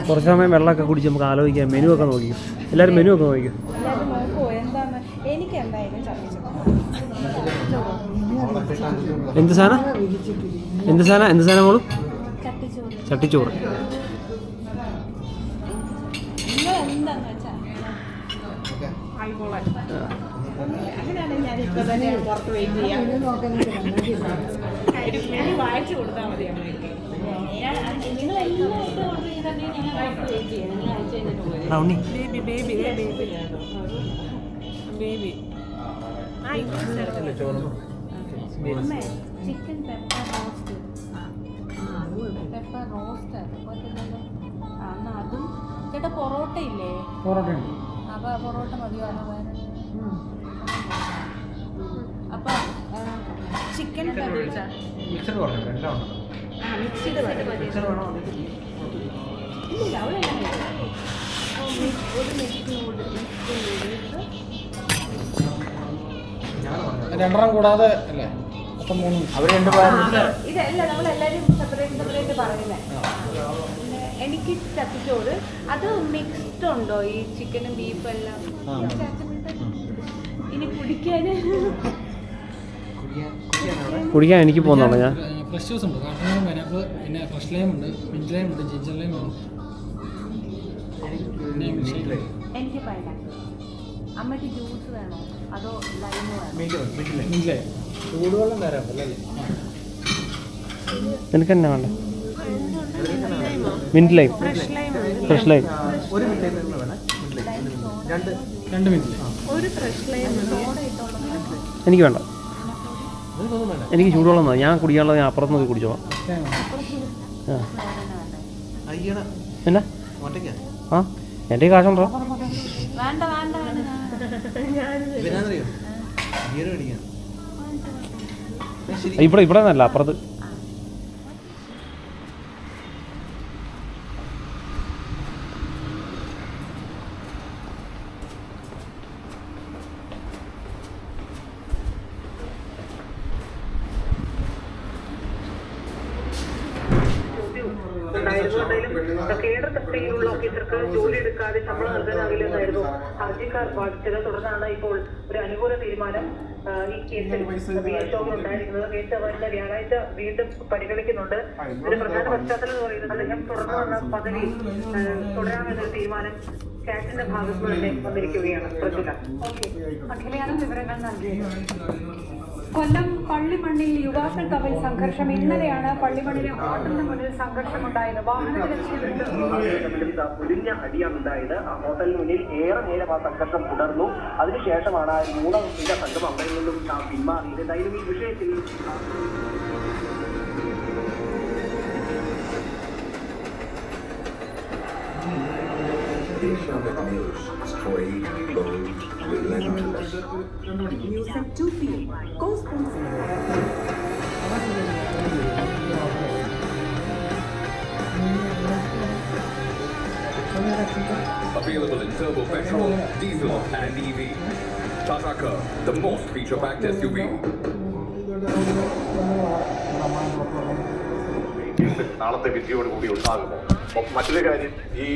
കുറച്ച് സമയം വെള്ളമൊക്കെ കുടിച്ച് നമുക്ക് ആലോചിക്കാം. മെനു ഒക്കെ നോക്കിക്കും. എല്ലാവരും മെനു ഒക്കെ നോക്കിക്കും. എന്ത് സാധനം മോളും? ചട്ടിച്ചോറ്. ചിക്കൻ പെപ്പർ റോസ്റ്റ് എന്നാ അതും ചേട്ടാ. പൊറോട്ട ഇല്ലേ? അപ്പൊ പൊറോട്ട മതിയോ? അപ്പൊ ചിക്കൻ മിക്സഡ് രണ്ടെണ്ണം കൂടാതെ അല്ലേ? ഇതല്ല, നമ്മളെല്ലാരും സെപ്പറേറ്റ് പറയുന്നത്. എനിക്ക് ചട്ടിച്ചോറ് അത് മിക്സ്ഡ് ഉണ്ടോ ഈ ചിക്കനും ബീഫും എല്ലാം? ഇനി കുടിക്കാൻ എനിക്ക് പോകുന്നുള്ളൂ. ഞാൻ ഫ്രഷ് ജ്യൂസ് ഉണ്ട്, കാട്ടും പൈനാപ്പിൾ, പിന്നെ ഫ്രഷ് ലൈം ഉണ്ട്, മിന്റ് ലൈം ഉണ്ട്, ജിഞ്ചർ ലൈം ഉണ്ട്. എനിക്ക് പൈനാപ്പിൾ. അമ്മയ്ക്ക് ജ്യൂസ് വേണോ അതോ ലൈം വേണോ? Mint lime. ചൂടുവെള്ളം തരാം അല്ലേ? എനിക്ക് തന്നെ വേണ്ട. Mint lime, fresh lime. രണ്ട് മിന്റ് ലൈം. എനിക്ക് വേണ്ട. എനിക്ക് ചൂടുവെള്ളം മതി. ഞാൻ കുടിക്കാനുള്ളത് ഞാൻ അപ്പുറത്ത് നോക്കി കുടിച്ചോളാം. എന്നാ ആ എൻ്റെ കാശുണ്ടോ? ഇവിടെ നല്ല അപ്പുറത്ത്. കേഡർ തസ്തികയിലുള്ള ഓഫീസർക്ക് ജോലി എടുക്കാതെ ശമ്പളം നൽകാനാകില്ലെന്നായിരുന്നു ഹർജിക്കാർ വാദിച്ചത്. തുടർന്നാണ് ഇപ്പോൾ ഒരു അനുകൂല തീരുമാനം ഈ കേസിൽ ഉണ്ടായിരിക്കുന്നത്. കേസ് വരുന്ന വ്യാഴാഴ്ച വീണ്ടും പരിഗണിക്കുന്നുണ്ട്. ഒരു പ്രധാന പശ്ചാത്തലം എന്ന് പറയുന്നത് അദ്ദേഹം തുടർന്നു വന്ന പദവി തുടരാമെന്നൊരു തീരുമാനം കാറ്റിന്റെ ഭാഗത്ത് തന്നെ വന്നിരിക്കുകയാണ്. അഖിലയാണ് വിവരങ്ങൾ നൽകിയത്. കൊല്ലം പള്ളിമണ്ണിൽ യുവാക്കൾ തമ്മിൽ സംഘർഷം. ഇന്നലെയാണ് പള്ളിമണ്ണിലെ ഹോട്ടലിന് മുന്നിൽ സംഘർഷമുണ്ടായത്. ഒലിഞ്ഞ അടിയാണ് ഉണ്ടായത്. ആ ഹോട്ടലിന് മുന്നിൽ ഏറെ നേരം ആ സംഘർഷം തുടർന്നു. അതിനുശേഷമാണ് 3 അംഗ സംഘം അവിടെ നിന്നും പിന്മാറിയത്. എന്തായാലും ഈ വിഷയത്തിൽ Straight, bold, relentless. News at 2 p.m. Available in turbo petrol, diesel and EV. Tata Curve, the most feature-packed SUV. നാളത്തെ വിധിയോടുകൂടി ഉണ്ടാകുമോ? മറ്റൊരു കാര്യം, ഈ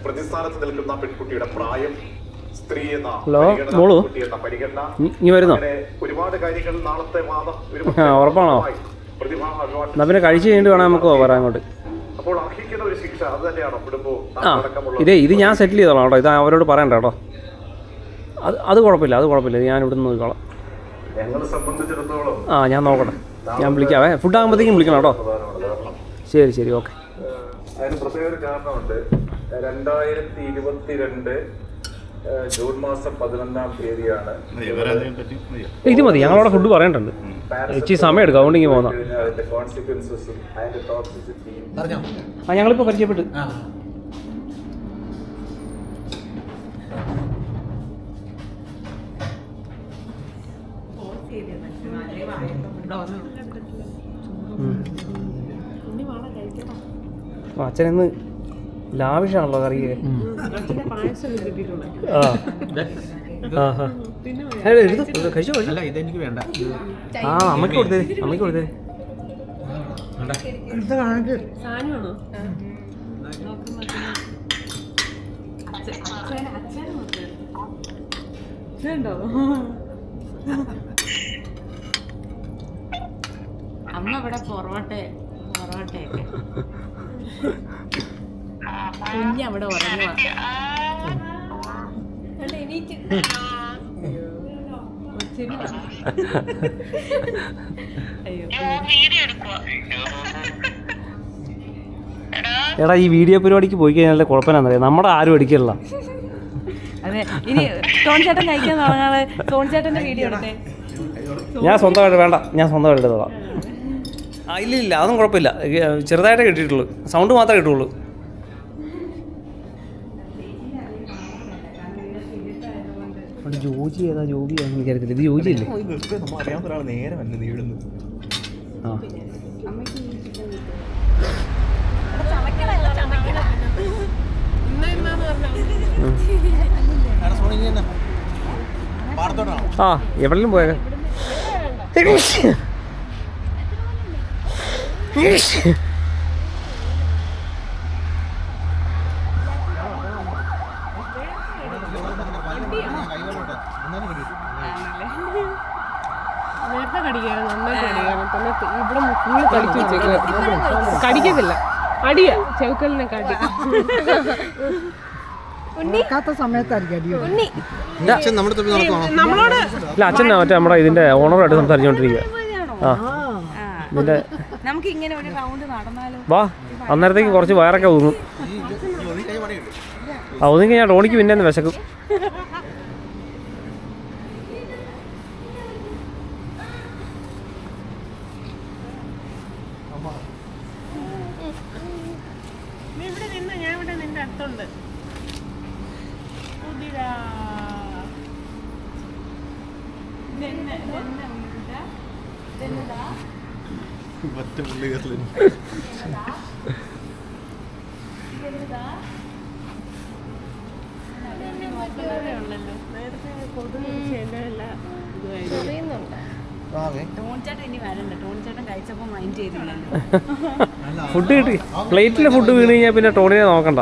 പ്രതിസ്ഥാനത്ത് നിൽക്കുന്ന പെൺകുട്ടിയുടെ പ്രായം, സ്ത്രീ എന്ന പരിഗണന, ഒരുപാട് കാര്യങ്ങൾ നാളത്തെ വാദം ഉറപ്പാണോ? പിന്നെ കഴിച്ചു കഴിഞ്ഞിട്ട് വേണം നമുക്ക് പറയാൻ അങ്ങോട്ട്. അപ്പോൾ അർഹിക്കുന്ന ഒരു ശിക്ഷ അത് തന്നെയാണോ കുടുംബവും? ഇത് ഞാൻ സെറ്റിൽ ചെയ്തോളാം കേട്ടോ. ഇത് അവരോട് പറയണ്ട കേട്ടോ. അത് കുഴപ്പമില്ല. ഞാൻ ഇവിടെ നിന്ന് നോക്കിക്കോളാം. ഞങ്ങളെ സംബന്ധിച്ചിടത്തോളം ഞാൻ നോക്കട്ടെ. ഞാൻ വിളിക്കാവേ. ഫുഡ് ആകുമ്പോഴത്തേക്കും വിളിക്കണം കേട്ടോ. ശരി ഓക്കെ. അതിന് പ്രത്യേക ഒരു കാരണമുണ്ട്. 2022 ജൂൺ മാസം 11-ാം തീയതിയാണ്. ഇത് മതി, ഞങ്ങളവിടെ ഫുഡ് പറയേണ്ടത്. ഇച്ചിരി സമയം എടുക്കും, അതുകൊണ്ട് ഇങ്ങനെ പോകുന്ന. ഞങ്ങളിപ്പോൾ പരിചയപ്പെട്ട്. അച്ഛനെന്ന് ലാവിഷാണല്ലോ കറിയെ. കഴിച്ചോ അല്ല ഇതെനിക്ക് വേണ്ട. ആ അമ്മയ്ക്ക് കൊടുത്തേ, അമ്മയ്ക്ക് കൊടുത്തേ. അമ്മ ഇവിടെ പൊറോട്ടയൊക്കെ കുഞ്ഞവിടെ ഉറങ്ങുക. എടാ ഈ വീഡിയോ പരിപാടിക്ക് പോയി കഴിഞ്ഞാൽ കുഴപ്പമെന്നറിയാം, നമ്മുടെ ആരും എടുക്കില്ല. അതെ, ഇനി ടോൺചേട്ടൻ കഴിക്കാൻ തുടങ്ങാതെ ടോൺചേട്ടന്റെ വീഡിയോ എടുത്തേ. ഞാൻ സ്വന്തമായിട്ട് വേണ്ട, ഞാൻ സ്വന്തമായിട്ട് എടുത്തോളാം. ആ ഇല്ല അതൊന്നും കുഴപ്പമില്ല, ചെറുതായിട്ടേ കിട്ടിയിട്ടുള്ളൂ, സൗണ്ട് മാത്രമേ കിട്ടുള്ളൂ. ജോജി ഏതാ ജോബി ആണെന്ന് എനിക്കറിയത്തില്ല. ഇത് ജോജി അല്ലേ? അറിയാവുന്ന ഒരാൾ നേരെ വന്നു നീടുന്നു. ആ ആ എവിടെയും പോയേക്കാം. നേരത്തെ കടിക്കാറ്, നന്നായിട്ട് കടിക്കാറ്. പിന്നെ ഇവിടെ ഫുള്ള് കടിച്ചു വെച്ചേക്കുക, കടിക്കത്തില്ല, അടിയാ ചെവുക്കലിനെ കാട്ടി. നമ്മളോട് ഇല്ല അച്ഛൻ മറ്റേ നമ്മുടെ ഇതിന്റെ ഓണറായിട്ട് സംസാരിച്ചുകൊണ്ടിരിക്കുക. ആ ഇതിന്റെ നമുക്ക് ഇങ്ങനെ ഒരു റൗണ്ട് നടന്നാലോ? വാ, അന്നേരത്തേക്ക് കുറച്ച് വയറൊക്കെ ഒതുങ്ങും. ആ ഒതുങ്ങി ഞാൻ ടോണിക്ക് പിന്നെ ഒന്ന് വിശക്കും. ഇവിടെ നിന്ന് ഞാൻ ഇവിടെ നിന്റെ അടുത്തുണ്ട്. ടോൺചേട്ടൻ ഇനി വരണ്ട, ടോൺചേട്ടൻ കഴിച്ചപ്പോ മൈൻഡ് ചെയ്തില്ലല്ലോ. ഫുഡ് കിട്ടി, പ്ലേറ്റിൽ ഫുഡ് വീണ് കഴിഞ്ഞാൽ പിന്നെ ടോണിനെ നോക്കണ്ട.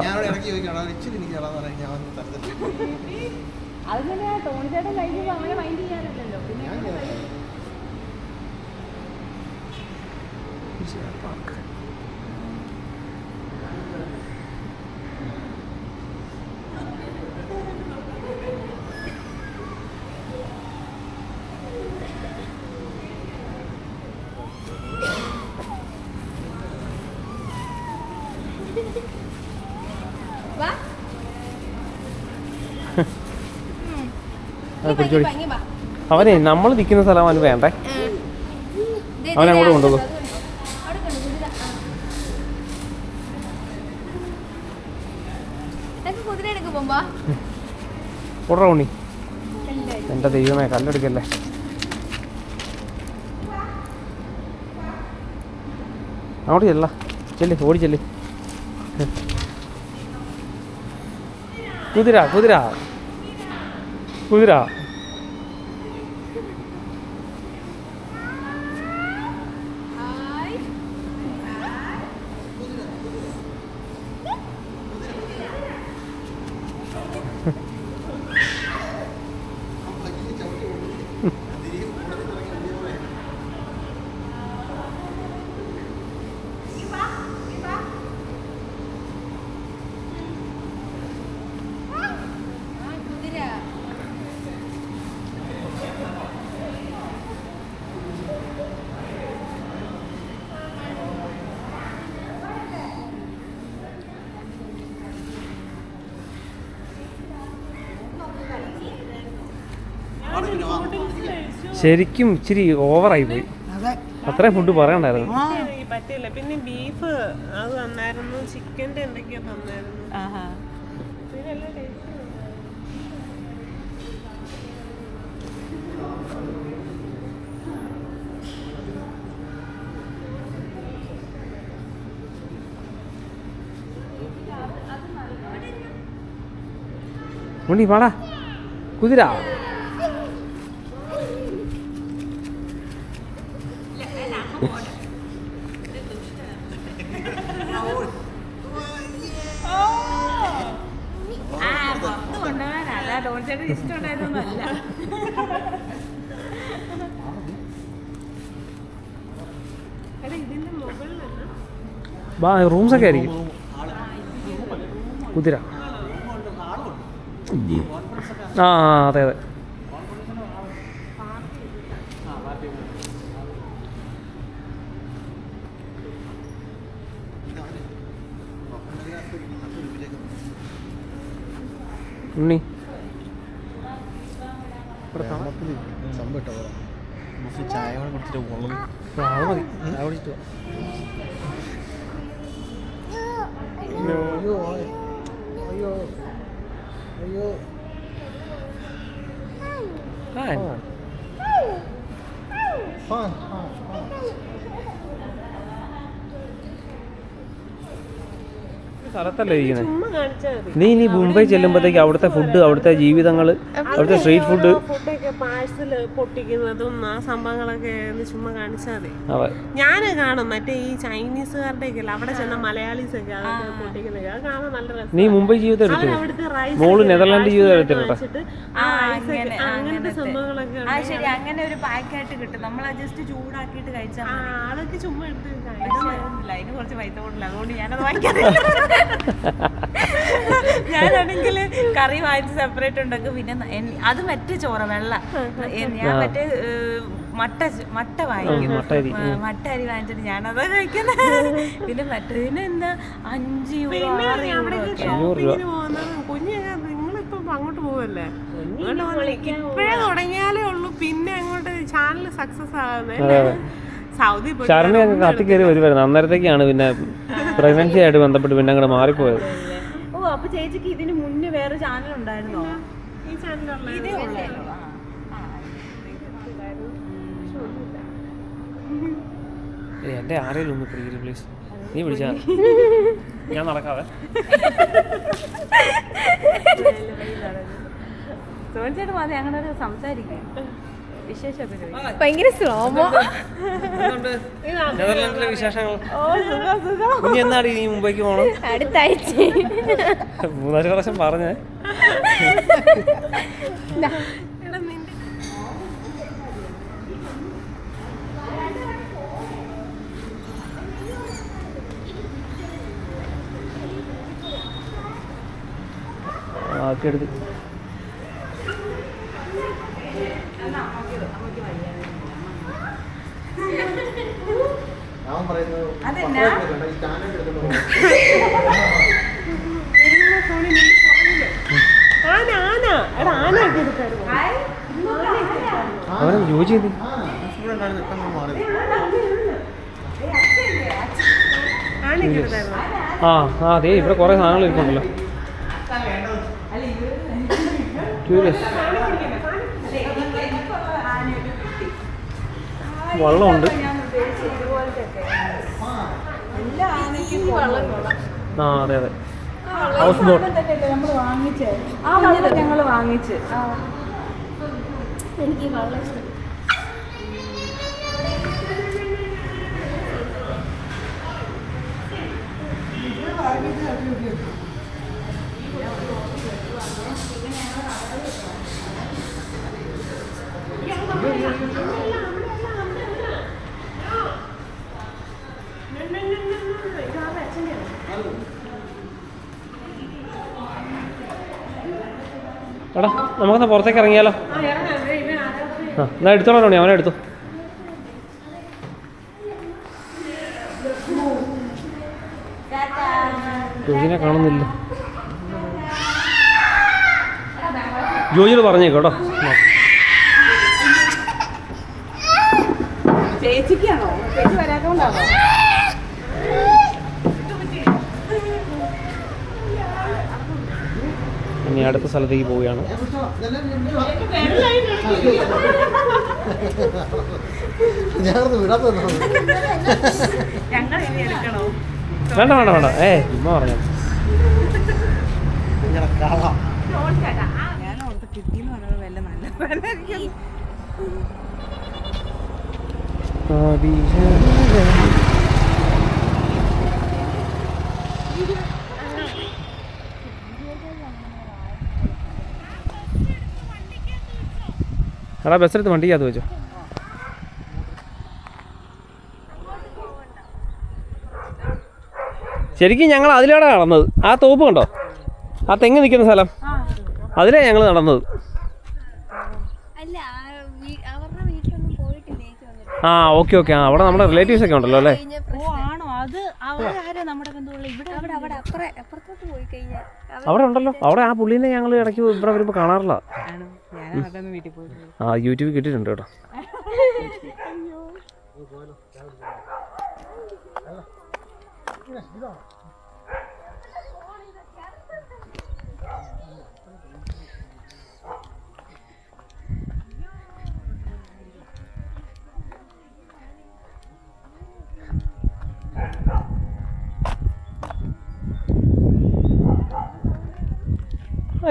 അതിങ്ങനെ ടോൺചേട്ടൻ കഴിക്കുമ്പോ അങ്ങനെ മൈൻഡ് ചെയ്യാറില്ലല്ലോ. പിന്നെ അവനെ നമ്മൾ നിൽക്കുന്ന സ്ഥലം അവന് വേണ്ടേ, അവനെ അങ്ങോട്ട് കൊണ്ടുപോകും. ഓടാ ഉണ്ണി, എൻ്റെ ദൈവമേ കല്ലെടുക്കല്ലേ. അങ്ങോട്ട് ചെല്ല, ചെല്ലി ഓടി ചെല്ലി. കുതിര കുതിര കുതിര. ശരിക്കും ഇച്ചിരി ഓവറായി പോയി, അത്രയും ഫുഡ് പറയണ്ടായിരുന്നു. പറ്റില്ല. പിന്നെ ബീഫ് അത് തന്നായിരുന്നു, ചിക്കൻ്റെ എന്തൊക്കെയോ തന്നായിരുന്നു. ഇതിനെല്ലാം ടേസ്റ്റ്. ഉണ്ണി പാടാ കുതിര. പുറത്ത് കൊണ്ടുപോകാനല്ല, ഡോൾച്ചേട്ടൻ ഇഷ്ടമുണ്ടായതൊന്നുമല്ല. ഇതിന്റെ മുകളിൽ റൂംസ് ഒക്കെ ആയിരിക്കും. കുതിര. ആ അതെ അതെ. ഉണ്ണി ചായ കുടിച്ചിട്ട് പോകുന്നത്. അത് മതി. ചായ കുടിച്ചിട്ട് സ്ഥലത്തല്ലേ ഇരിക്കുന്നത്. ചുമ്മാ കാണിച്ചാൽ മതി. നീ മുംബൈ ചെല്ലുമ്പോഴത്തേക്ക് അവിടുത്തെ ഫുഡ്, അവിടുത്തെ ജീവിതങ്ങൾ, അവിടുത്തെ സ്ട്രീറ്റ് ഫുഡ്, ഫുഡൊക്കെ പാഴ്സൽ പൊട്ടിക്കുന്നതും ആ സംഭവങ്ങളൊക്കെ ഒന്ന് ചുമ്മാ കാണിച്ചാൽ മതി. അതെ. ഞാൻ കാണും മറ്റേ ഈ ചൈനീസുകാരുടെ ഒക്കെ അവിടെ ചെന്ന മലയാളീസ് ഒക്കെ അതൊക്കെ പൊട്ടിക്കുന്നത്. അത് കാണാൻ നല്ല രസം. നീ മുംബൈ ജീവിതം എടുത്തു. അവിടുത്തെ റൈസ് മോള് നെതർലാൻഡ് ജീവിതം എടുത്തിട്ടുണ്ടോ? അങ്ങനത്തെ സംഭവങ്ങളൊക്കെ ആ ശരി, അങ്ങനെ ഒരു പാക്കായിട്ട് കിട്ടും. നമ്മൾ ജസ്റ്റ് ചൂടാക്കിയിട്ട് കഴിച്ചാൽ അതൊക്കെ ചുമ്മാ എടുത്ത് അതിന് കുറച്ച് പൈസ കൂടുതൽ, അതുകൊണ്ട് ഞാനത് വാങ്ങിക്കാറില്ല. ഞാനാണെങ്കിൽ കറി വാങ്ങിച്ച് സെപ്പറേറ്റ് ഉണ്ടാക്കും. പിന്നെ അത് മറ്റേ ചോറ് വെള്ള, ഞാൻ മറ്റേ മട്ട വാങ്ങിക്കും. മട്ട അരി വാങ്ങിച്ചിട്ട് ഞാനത് കഴിക്കുന്നത്. പിന്നെ മറ്റേതിന് എന്താ 5 യൂറോ 6 യൂറോ. കുഞ്ഞൊക്കെ നിങ്ങളിപ്പം അങ്ങോട്ട് പോവല്ലേ, ഇപ്പോഴേ തുടങ്ങിയാലേ ഉള്ളൂ. പിന്നെ അങ്ങോട്ട് ചാനൽ സക്സസ് ആകുന്നത്. സൗദി ശരണി അങ്ങ് കത്തിക്കയറി വരുമായിരുന്നു. അന്നേരത്തേക്കാണ് പിന്നെ പ്രഗ്നൻസി ആയിട്ട് ബന്ധപ്പെട്ട് പിന്നെ അങ്ങോട്ട് മാറിപ്പോയത്. ഓ, അപ്പൊ ചേച്ചിക്ക് ഇതിന് മുന്നേ വേറെ ചാനൽ ഉണ്ടായിരുന്നോ? ഈ ചാനലുള്ള ഇതേ ഉള്ളല്ലോ. എൻ്റെ ആരെങ്കിലും ഒന്ന് പ്രീ പ്ലീസ്, നീ വിളിച്ചാ ഞാൻ നടക്കാവേ. സോനിച്ചേട്ടൻ മതി അങ്ങനെ സംസാരിക്കും. ഭയങ്കര സ്ലോമോ. നെതർലാൻഡിലെ വിശേഷങ്ങൾ. ഇനി എന്നാടി നീ മുംബൈക്ക് പോകണം? അടുത്ത ആഴ്ച. 3-4 പ്രാവശ്യം പറഞ്ഞേ. ആക്കിയെടുത്ത് അവനെ ജോലി ചെയ്ത് അതെ. ഇവിടെ കുറെ സാധനങ്ങൾ ഇരിപ്പുണ്ടല്ലോ. വള്ളമുണ്ട്. ആ അതെ അതെ. ഹൗസ് ബോട്ട് നമ്മൾ വാങ്ങിച്ച് ആ വെള്ളം ഞങ്ങൾ വാങ്ങിച്ച്. എനിക്ക് ഈ വെള്ളം ഇഷ്ടം. എടാ നമുക്കെന്നാ പുറത്തേക്ക് ഇറങ്ങിയാലോ? ആ എന്നാ എടുത്തോളാം ടോണി, അവനെ എടുത്തു. ജോജിനെ കാണുന്നില്ല. ജോജിയോട് പറഞ്ഞേക്കോട്ടോ. ചേച്ചിക്കാണോ? ചേച്ചി വരാത്തോണ്ടാണോ? ഇനി അടുത്ത സ്ഥലത്തേക്ക് പോവുകയാണ്. വേണ്ട വേണ്ട വേണ്ട. ഉമ്മ പറഞ്ഞു. ഞാൻ ഓർത്ത് കിട്ടിയെന്ന് പറഞ്ഞത് വല്ല നല്ല എടാ ബസ്സെടുത്ത് വണ്ടിക്കകത്ത് വെച്ചോ. ശരിക്കും ഞങ്ങൾ അതിലാണ് നടന്നത്. ആ തോപ്പ് കണ്ടോ, ആ തെങ്ങ് നിൽക്കുന്ന സ്ഥലം, അതിലേ ഞങ്ങൾ നടന്നത്. അല്ല അവരുടെ വീട്ടിലൊന്നും പോയിട്ടില്ലേ? ആ ഓക്കെ ഓക്കെ. ആ അവിടെ നമ്മുടെ റിലേറ്റീവ്സ് ഒക്കെ ഉണ്ടല്ലോ അല്ലേ? ആണോ? അത് അവരാരും നമ്മുടെ ബന്ധുക്കൾ ഇവിടെ അവിടെ അപ്പുറത്തോട്ട് പോയി കഴിഞ്ഞാൽ അവിടെ ഉണ്ടല്ലോ. അവിടെ ആ പുള്ളീനെ ഞങ്ങൾ ഇടയ്ക്ക് ഇവിടെ വരുമ്പോൾ കാണാറില്ല. ഞാൻ അതൊന്നും വീട്ടിൽ പോയി. ആ യൂട്യൂബിൽ കിട്ടിയിട്ടുണ്ട് കേട്ടോ.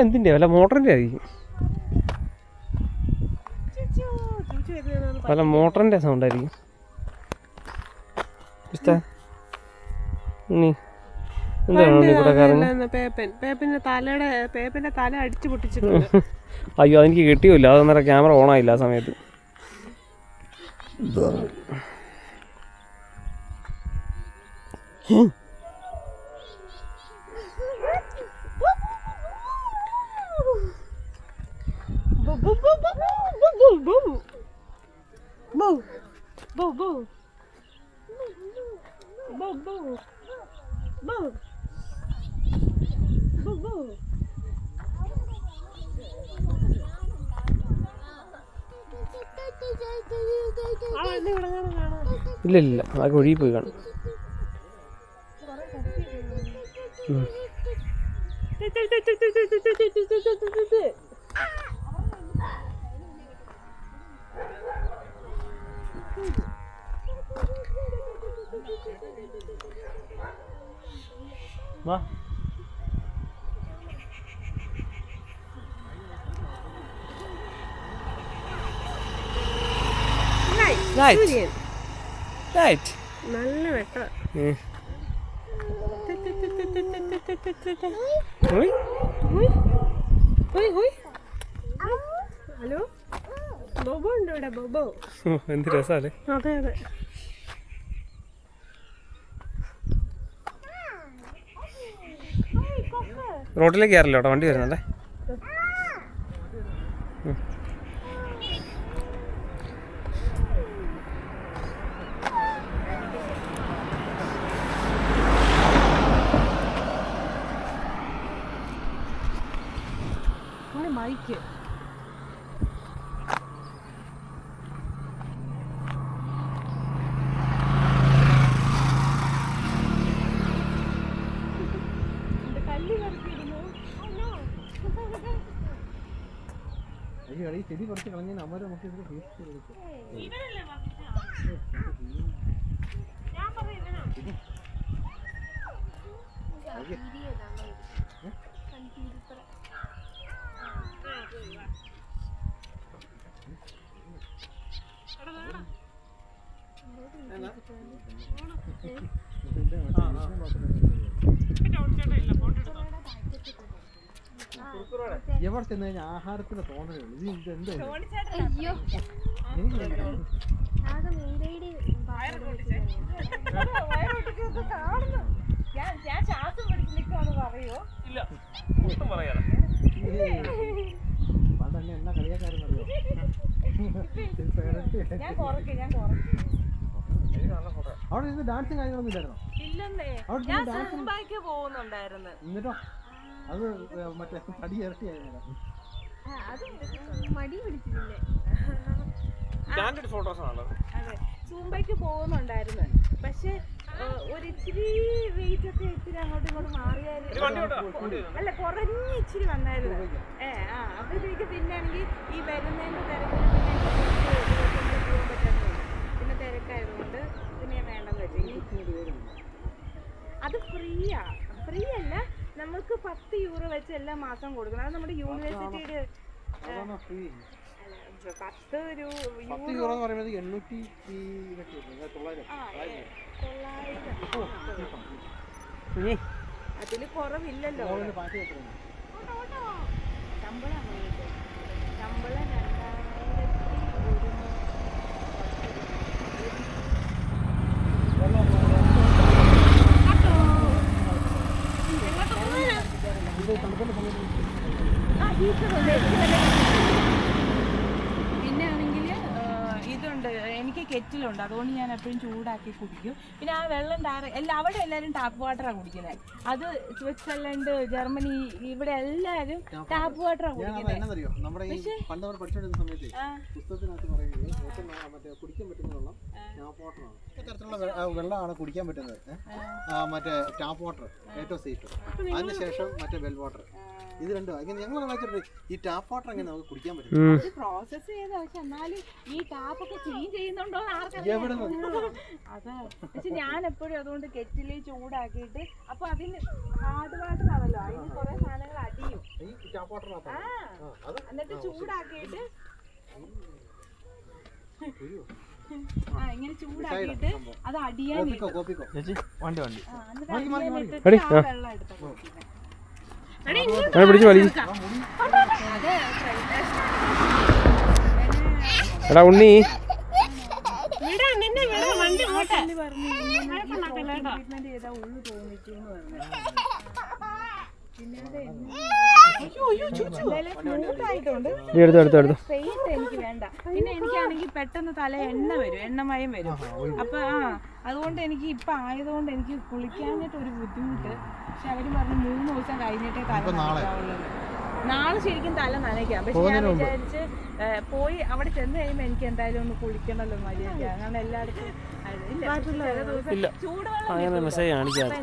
എന്തിൻ്റെ വല്ല മോട്ടറിൻ്റെ ആയിരിക്കും, വല്ല മോട്ടറിൻ്റെ സൗണ്ട് ആയിരിക്കും. പേപ്പന്റെ തല അടിച്ചു പൊട്ടിച്ചിട്ടുണ്ട്. അയ്യോ അതെനിക്ക് കിട്ടിയില്ല, അതൊന്നേരം ക്യാമറ ഓൺ ആയില്ല ആ സമയത്ത്. ഇല്ല ഇല്ല, അതൊക്കെ ഒഴുകി പോയി കാണും. വാ നല്ല വെട്ട. ഹലോ ബോബോ ഉണ്ടോ ഇവിടെ? ബോബോ എന്ത് രസമല്ലേ? അതെ അതെ. റോഡിലേക്ക് കയറില്ല കേട്ടോ, വണ്ടി വരുന്നുണ്ടേ. ബൈക്ക് ചെടി കുറച്ച് കളഞ്ഞാൽ അമ്മ നമുക്ക് ഇതിൽ ടേസ്റ്റ് കൊടുക്കും. എവിടെ ചെന്ന് കഴിഞ്ഞാൽ ആഹാരത്തിന് തോന്നലുള്ളൂ. ഇത് എന്ത് അയ്യോ ആകെ മെയിലൈഡി ഞാൻ ശ്വാസം പിടിച്ച് നിൽക്കുവാന്ന് പറയോ? ഇല്ല ഒട്ടും പറയാതെ. പണ്ട് എന്നാ കളിയാക്കാരെന്ന് അറിയോ? ഞാൻ കുറയ്ക്കും. അവിടെ നിന്ന് ഡാൻസും കാര്യങ്ങളൊന്നും ഇല്ലായിരുന്നോ? ഇല്ലെന്നേ, ഞാൻ മുമ്പായിക്ക് പോകുന്നുണ്ടായിരുന്നു. എന്നിട്ടോ അത് മറ്റേ തടി ഇരട്ടിയായിരുന്നു. അത് മടി പിടിച്ചിട്ടില്ലേ? അതെ, സൂംബയ്ക്ക് പോകുന്നുണ്ടായിരുന്നു. പക്ഷെ ഒരു ഇച്ചിരി വെയിറ്റ് ഒക്കെ ഇച്ചിരി അങ്ങോട്ടും ഇങ്ങോട്ടും മാറിയായിരുന്നു. അല്ല കുറഞ്ഞ് ഇച്ചിരി വന്നായിരുന്നു. അപ്പോഴത്തേക്ക് പിന്നാണെങ്കിൽ ഈ വരുന്നതിന്റെ തിരക്കിൽ പോകാൻ പറ്റുന്നില്ല. പിന്നെ തിരക്കായതുകൊണ്ട് പിന്നെ വേണ്ടെന്ന് വെച്ചു. അത് ഫ്രീ അല്ല, നമുക്ക് 10 യൂറോ വെച്ച് എല്ലാ മാസം കൊടുക്കണം. അത് നമ്മുടെ യൂണിവേഴ്സിറ്റിയുടെ €10 എന്ന് പറയുന്നത് 800 ഇതൊക്കെ 900. അതില് കുറവില്ലല്ലോ. ശമ്പളം ശമ്പളം 2000. പിന്നെ ആണെങ്കിൽ ഇതുണ്ട്, എനിക്ക് കെറ്റിലുണ്ട്, അതുകൊണ്ട് ഞാൻ എപ്പോഴും ചൂടാക്കി കുടിക്കും. പിന്നെ ആ വെള്ളം അവിടെ എല്ലാവരും ടാപ്പ് വാട്ടറാണ് കുടിക്കുന്നത്. അത് സ്വിറ്റ്സർലൻഡ്, ജർമ്മനി, ഇവിടെ എല്ലാവരും ടാപ്പ് വാട്ടറാണ് കുടിക്കുന്നത്. നമ്മുടെ ഈ പണ്ട് നമ്മൾ പഠിച്ചുകൊണ്ടിരുന്ന സമയത്ത് പുസ്തകത്തിനകത്ത് പറയുന്നത് ഏറ്റവും മറ്റേ കുടിക്കാൻ പറ്റുന്ന വെള്ളം ടാപ്പ് വാട്ടറാണ്. തരത്തിലുള്ള വെള്ളമാണ് കുടിക്കാൻ പറ്റുന്നത്. മറ്റേ ടാപ്പ് വാട്ടർ ഏറ്റവും സേഫ്, അതിനുശേഷം മറ്റേ വെൽ വാട്ടർ. ഇത് രണ്ടും അങ്ങനെ ഞങ്ങൾ ഈ ടാപ്പ് വാട്ടർ എങ്ങനെ നമുക്ക് കുടിക്കാൻ പറ്റും? പ്രോസസ് ചെയ്ത, പക്ഷെ എന്നാലും ഈ ടാപ്പൊക്കെ ചേഞ്ച് ചെയ്യുന്നുണ്ടോ അതാ. പക്ഷെ ഞാൻ എപ്പോഴും അതുകൊണ്ട് കെറ്റില് ചൂടാക്കിയിട്ട്, അപ്പൊ അതിന് ഹാർഡ് വാട്ടർ ആണല്ലോ, അതിന് കുറെ സാധനങ്ങൾ അടിയും. എന്നിട്ട് ചൂടാക്കിയിട്ട് ഇങ്ങനെ ചൂടാക്കിയിട്ട് അത് അടിയാൻ വെള്ളം എടുത്ത് എടാ ഉണ്ണി, എനിക്ക് വേണ്ട. പിന്നെ എനിക്കാണെങ്കിൽ പെട്ടെന്ന് തല എണ്ണ വരും, എണ്ണമയം വരും. അപ്പൊ അതുകൊണ്ട് എനിക്ക് ഇപ്പൊ ആയതുകൊണ്ട് എനിക്ക് കുളിക്കാനായിട്ട് ഒരു ബുദ്ധിമുട്ട്. പക്ഷെ അവര് പറഞ്ഞു 3 ദിവസം കഴിഞ്ഞിട്ടേ തല നനയ്ക്കാവുള്ളൂ. നാളെ ശരിക്കും തല നനയ്ക്കാം. പക്ഷെ ഞാൻ വിചാരിച്ച് പോയി അവിടെ ചെന്ന് കഴിയുമ്പോ എനിക്ക് എന്തായാലും ഒന്ന് കുളിക്കണല്ലോ മര്യാദ. അങ്ങനെ എല്ലായിടത്തും അങ്ങനെ മെസ്സേജ് കാണിക്കാതെ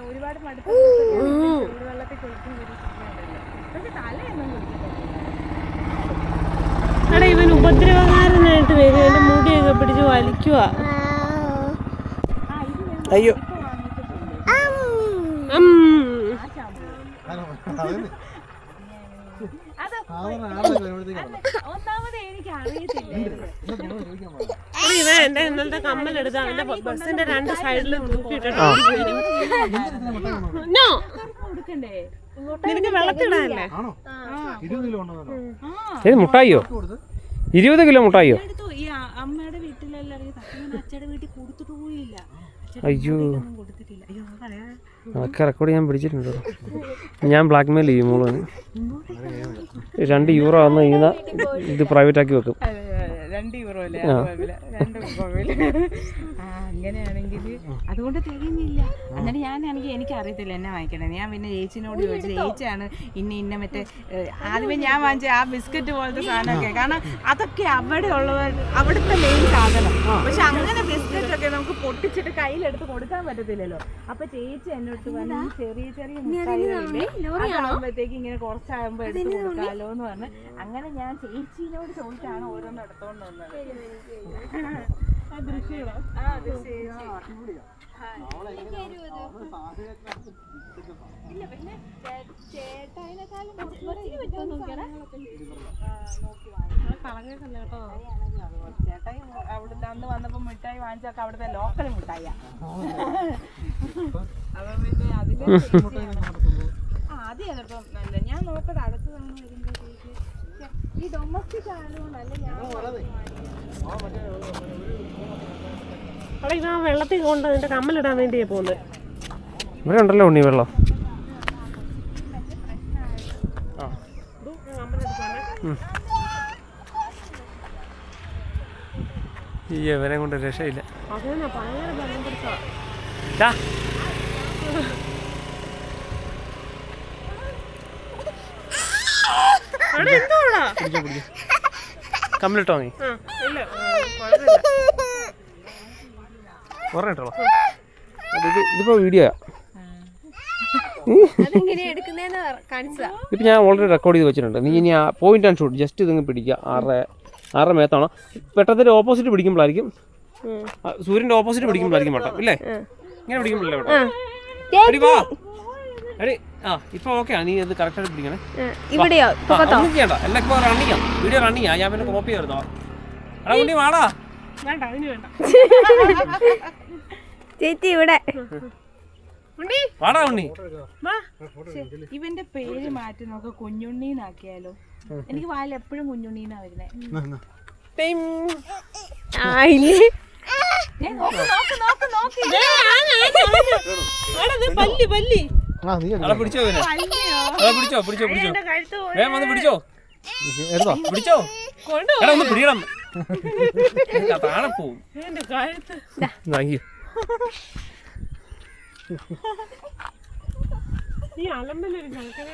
ഒരുപാട് മടുപ്പ് ചൂടുവെള്ളത്തിൽ കുളിക്കും. പക്ഷെ തലയൊന്നും കുളിക്കത്തില്ല. ഇവൻ ഉപദ്രവകാരനായിട്ട് വരും, എന്റെ മുടിയൊക്കെ പിടിച്ച് വലിക്കുക. അയ്യോ, ഒന്നാമത് എനിക്ക് അറിയത്തില്ല. ഇവൻ എന്റെ ഇന്നലത്തെ കമ്മലെടുത്ത് അവന്റെ ബസ്സിന്റെ 2 സൈഡിലും തൂക്കിയിട്ടിട്ട് നിനക്ക് വെള്ളത്തിടാനല്ലേ? മുട്ടായിയോ? 20 കിലോ മുട്ടായിയോ? ഈ അമ്മയുടെ വീട്ടിലെല്ലാവരും അച്ഛയുടെ വീട്ടിൽ കൊടുത്തിട്ട് പോയില്ല. അയ്യോ, അതൊക്കെ റെക്കോർഡ് ഞാൻ പിടിച്ചിട്ടുണ്ട്. ഞാൻ ബ്ലാക്ക് മെയിൽ ചെയ്യും മോള്. €2 ആവുന്ന ഇത് പ്രൈവറ്റ് ആക്കി വെക്കും. €2 അല്ലേ? അങ്ങനെയാണെങ്കിൽ അതുകൊണ്ട് തികഞ്ഞില്ല. എന്നിട്ട് ഞാനാണെങ്കിൽ എനിക്ക് അറിയത്തില്ല എന്നെ വാങ്ങിക്കണേ. ഞാൻ പിന്നെ ചേച്ചിനോട് ചോദിച്ചു, ചേച്ചിയാണ് ഇന്ന മറ്റേ ആദ്യമേ ഞാൻ വാങ്ങിച്ച ആ ബിസ്ക്കറ്റ് പോലത്തെ സാധനമൊക്കെ. കാരണം അതൊക്കെ അവിടെ ഉള്ളവർ അവിടുത്തെ മെയിൻ സാധനം. പക്ഷെ അങ്ങനെ ബിസ്ക്കറ്റൊക്കെ നമുക്ക് പൊട്ടിച്ചിട്ട് കയ്യിലെടുത്ത് കൊടുക്കാൻ പറ്റത്തില്ലല്ലോ. അപ്പൊ ചേച്ചി എന്നോട് പറഞ്ഞു ചെറിയ ചെറിയ മുട്ടായികളാകുമ്പോഴത്തേക്ക് ഇങ്ങനെ കുറച്ചാകുമ്പോൾ എടുത്ത് കൊടുക്കാമല്ലോ എന്ന് പറഞ്ഞ് അങ്ങനെ ഞാൻ ചേച്ചിനോട് ചോദിച്ചാണ് ഓരോന്നും എടുത്തോണ്ട് വന്നത്. ഇല്ല പിന്നെ ചേട്ടായിനെക്കാളും ചേട്ടായി അവിടുത്തെ അന്ന് വന്നപ്പോ മിഠായി വാങ്ങിച്ചൊക്കെ അവിടുത്തെ ലോക്കൽ മിഠായിയാ. അപ്പൊ പിന്നെ അതില് അത് ചിലപ്പം നല്ല. ഞാൻ നോക്കട്ടെ അടുത്ത് തവണ വരുമ്പോഴത്തേക്ക്. ഈ ഡൊമസ്റ്റിക് ആയതുകൊണ്ടല്ലേ ഞാൻ ഇവൻ വെള്ളത്തിൽ കൊണ്ട് അതിന്റെ കമ്മലിടാൻ വേണ്ടിയാ പോകുന്നത്. ഇവിടെ ഉണ്ടല്ലോ ഉണ്ണി വെള്ളം. ഈ ഇവനെ കൊണ്ട് രക്ഷയില്ല. കമ്മിലിട്ടോ നീ പറഞ്ഞിട്ടോ? ഇതിപ്പോ വീഡിയോ ഇപ്പം ഞാൻ ഓൾറെഡി റെക്കോർഡ് ചെയ്ത് വെച്ചിട്ടുണ്ട്. നീ ഇനി ആ പോയിന്റ് ആൻഡ് ഷൂട്ട് ജസ്റ്റ് ഇതിങ്ങ് പിടിക്കുക. 6 മേത്താണ്. വെട്ടത്തിൻ്റെ ഓപ്പോസിറ്റ് പിടിക്കുമ്പോഴായിരിക്കും, സൂര്യൻ്റെ ഓപ്പോസിറ്റ് പിടിക്കുമ്പോഴായിരിക്കും വെട്ടം ഇല്ലേ? ഇങ്ങനെ പിടിക്കുമ്പോഴല്ലേ വെട്ടം? എടി ഇപ്പൊ ഓക്കെ നീ ഇത് കറക്റ്റായിട്ട് പിടിക്കണേ. ഇവിടെയോ ഒന്നും ചെയ്യണ്ട, എല്ലാം ഇപ്പൊ റണ്ണിങ്ങാ, വീഡിയോ റണ്ണിങ്ങാ. ഞാൻ പിന്നെ കോപ്പി ചെയ്തോ. എടാ ഉണ്ണി വാടാ. വേണ്ട അതിന് വേണ്ട. ചേച്ചി ഇവിടെ വാടാ ഉണ്ണി. ഇവന്റെ പേര് മാറ്റി നോക്ക, കുഞ്ഞുണ്ണീന്നാക്കിയാലോ? എനിക്ക് വായിൽ എപ്പോഴും കുഞ്ഞുണ്ണീന്നാ വരുന്നേ. ആയില്ലേ പല്ലി എടാ പിടിച്ചോ ഇവനെ. എടാ പിടിച്ചോ. വേഗം വന്ന് പിടിച്ചോ. പിടിച്ചോ. എടാ ഒന്ന് പിടിക്കണം. താഴെ പോവും. എന്റെ കഴുത്ത് ഈ അലമ്പലൊരു കണക്കനെ